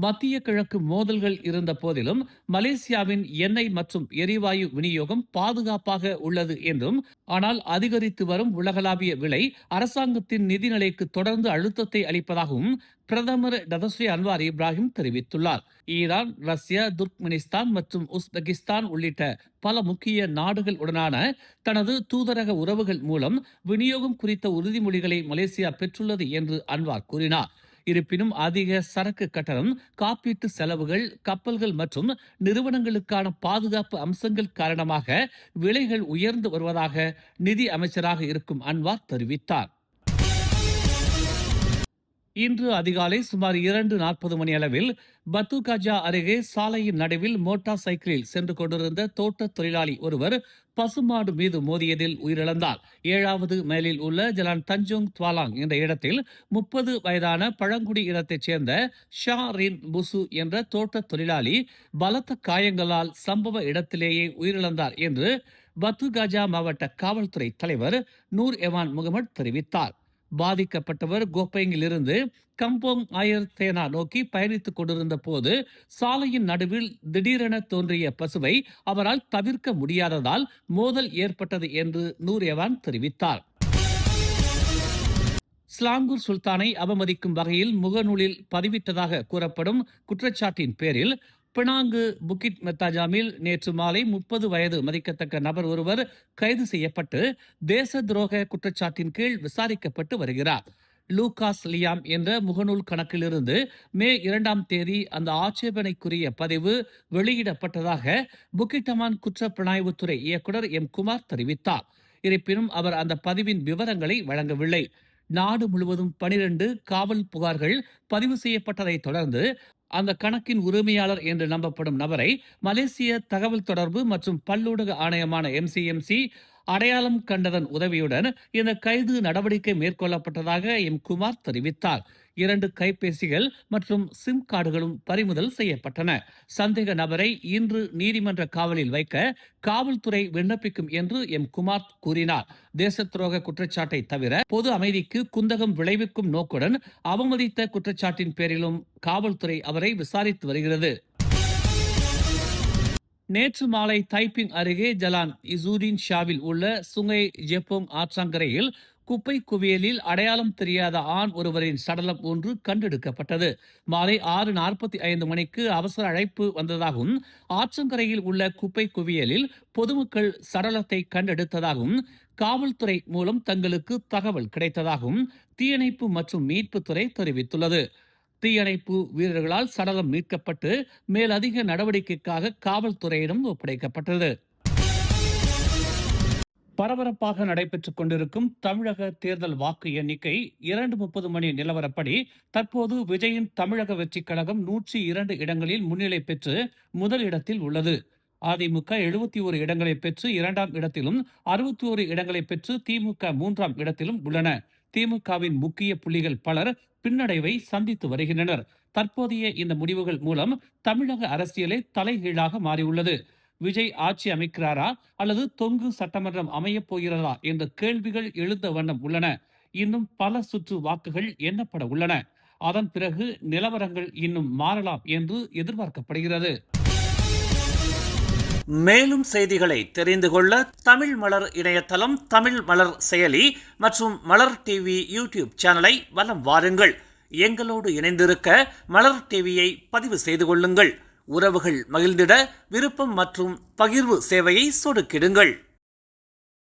மத்திய கிழக்கு மோதல்கள் இருந்த போதிலும் மலேசியாவின் எண்ணெய் மற்றும் எரிவாயு விநியோகம் பாதுகாப்பாக உள்ளது என்றும், ஆனால் அதிகரித்து வரும் உலகளாவிய விலை அரசாங்கத்தின் நிதிநிலைக்கு தொடர்ந்து அழுத்தத்தை அளிப்பதாகவும் பிரதமர் டதஸ்ரீ அன்வார் இப்ராஹிம் தெரிவித்துள்ளார். ஈரான், ரஷ்யா, துர்க்மெனிஸ்தான் மற்றும் உஸ்பெகிஸ்தான் உள்ளிட்ட பல முக்கிய நாடுகள் உடனான தனது தூதரக உறவுகள் மூலம் விநியோகம் குறித்த உறுதிமொழிகளை மலேசியா பெற்றுள்ளது என்று அன்வார் கூறினார். இருப்பினும் அதிக சரக்கு கட்டணம், காப்பீட்டு செலவுகள், கப்பல்கள் மற்றும் நிறுவனங்களுக்கான பாதுகாப்பு அம்சங்கள் காரணமாக விலைகள் உயர்ந்து வருவதாக நிதி அமைச்சராக இருக்கும் அன்வார் தெரிவித்தார். இன்று அதிகாலை சுமார் 2:40 மணி அளவில் பத்துகாஜா அருகே சாலையின் நடுவில் மோட்டார் சைக்கிளில் சென்று கொண்டிருந்த தோட்ட தொழிலாளி ஒருவர் பசுமாடு மீது மோதியதில் உயிரிழந்தார். 7வது மைலில் உள்ள ஜலான் தஞ்சோங் துவாலாங் என்ற இடத்தில் 30 வயதான பழங்குடி இனத்தைச் சேர்ந்த ஷா ரின் புசு என்ற தோட்ட தொழிலாளி பலத்த காயங்களால் சம்பவ இடத்திலேயே உயிரிழந்தார் என்று பத்துகாஜா மாவட்ட காவல்துறை தலைவர் நூர் எவான் முகமது தெரிவித்தார். பாதிக்கப்பட்டவர் கோப்பைங்கில் இருந்து கம்போங் ஆயர் தேனா நோக்கி பயணித்துக் கொண்டிருந்த போது சாலையின் நடுவில் திடீரென தோன்றிய பசுவை அவரால் தவிர்க்க முடியாததால் மோதல் ஏற்பட்டது என்று நூர் எவான் தெரிவித்தார். ஸ்லாங்கூர் சுல்தானை அவமதிக்கும் வகையில் முகநூலில் பதிவிட்டதாக கூறப்படும் குற்றச்சாட்டின் பேரில் பினாங்கு புக்கிட் மெத்தாஜாமில் நேற்று மாலை 30 வயது மதிக்கத்தக்க நபர் ஒருவர் கைது செய்யப்பட்டு தேச துரோக குற்றச்சாட்டின் கீழ் விசாரிக்கப்பட்டு வருகிறார். லூகாஸ் லியாம் என்ற முகநூல் கணக்கிலிருந்து மே 2ஆம் தேதி அந்த ஆட்சேபனைக்குரிய பதிவு வெளியிடப்பட்டதாக புக்கிட்டமான் குற்றப்புலனாய்வுத்துறை இயக்குநர் எம் குமார் தெரிவித்தார். இருப்பினும் அவர் அந்த பதிவின் விவரங்களை வழங்கவில்லை. நாடு முழுவதும் 12 காவல் புகார்கள் பதிவு செய்யப்பட்டதை தொடர்ந்து அந்த கணக்கின் உரிமையாளர் என்று நம்பப்படும் நபரை மலேசிய தகவல் தொடர்பு மற்றும் பல்லூடக ஆணையமான MCMC அடையாளம் கண்டதன் உதவியுடன் இந்த கைது நடவடிக்கை மேற்கொள்ளப்பட்டதாக எம் குமார் தெரிவித்தார். 2 கைபேசிகள் மற்றும் சிம் கார்டுகளும் பறிமுதல் செய்யப்பட்டன. சந்தேக நபரை இன்று நீதிமன்ற காவலில் வைக்க காவல்துறை விண்ணப்பிக்கும் என்று எம் குமார் கூறினார். தேச துரோக குற்றச்சாட்டை தவிர பொது அமைதிக்கு குந்தகம் விளைவிக்கும் நோக்குடன் அவமதித்த குற்றச்சாட்டின் பேரிலும் காவல்துறை அவரை விசாரித்து வருகிறது. நேற்று மாலை தைப்பிங் அருகே ஜலான் இசூடின் ஷாவில் உள்ள சுங்கை ஜெப்போங் ஆற்றங்கரையில் குப்பை குவியலில் அடையாளம் தெரியாத ஆண் ஒருவரின் சடலம் ஒன்று கண்டெடுக்கப்பட்டது. மாலை 6:45 மணிக்கு அவசர அழைப்பு வந்ததாகவும் ஆற்றங்கரையில் உள்ள குப்பை குவியலில் பொதுமக்கள் சடலத்தை கண்டெடுத்ததாகவும் காவல்துறை மூலம் தங்களுக்கு தகவல் கிடைத்ததாகவும் தீயணைப்பு மற்றும் மீட்புத்துறை தெரிவித்துள்ளது. தீயணைப்பு வீரர்களால் சடலம் மீட்கப்பட்டு மேலதிக நடவடிக்கைக்காக காவல்துறையிடம் ஒப்படைக்கப்பட்டது. பரபரப்பாக நடைபெற்றுக் கொண்டிருக்கும் தமிழக தேர்தல் வாக்கு எண்ணிக்கை 2:30 மணி நிலவரப்படி தற்போது விஜயின் தமிழக வெற்றிக் கழகம் 102 இடங்களில் முன்னிலை பெற்று முதல் இடத்தில் உள்ளது. அதிமுக 71 இடங்களை பெற்று 2ஆம் இடத்திலும், 61 இடங்களை பெற்று திமுக 3ஆம் இடத்திலும் உள்ளன. திமுகவின் முக்கிய புள்ளிகள் பலர் பின்னடைவை சந்தித்து வருகின்றனர். தற்போதைய இந்த முடிவுகள் மூலம் தமிழக அரசியலே தலைகீழாக மாறியுள்ளது. விஜய் ஆட்சி அமைக்கிறாரா அல்லது தொங்கு சட்டமன்றம் அமையப் போகிறதா என்ற கேள்விகள் எழுந்த வண்ணம் உள்ளன. இன்னும் பல சுற்று வாக்குகள் எண்ணப்பட உள்ளன. அதன் பிறகு நிலவரங்கள் இன்னும் மாறலாம் என்று எதிர்பார்க்கப்படுகிறது. மேலும் செய்திகளை தெரிந்து கொள்ள தமிழ் மலர் இணையதளம், தமிழ் மலர் செயலி மற்றும் மலர் டிவி யூடியூப் சேனலை வலம் வாருங்கள். எங்களோடு இணைந்திருக்க மலர் டிவியை பதிவு செய்து கொள்ளுங்கள். உறவுகள் மகிழ்ந்திட விருப்பம் மற்றும் பகிர்வு சேவையை சொடுக்கிடுங்கள்.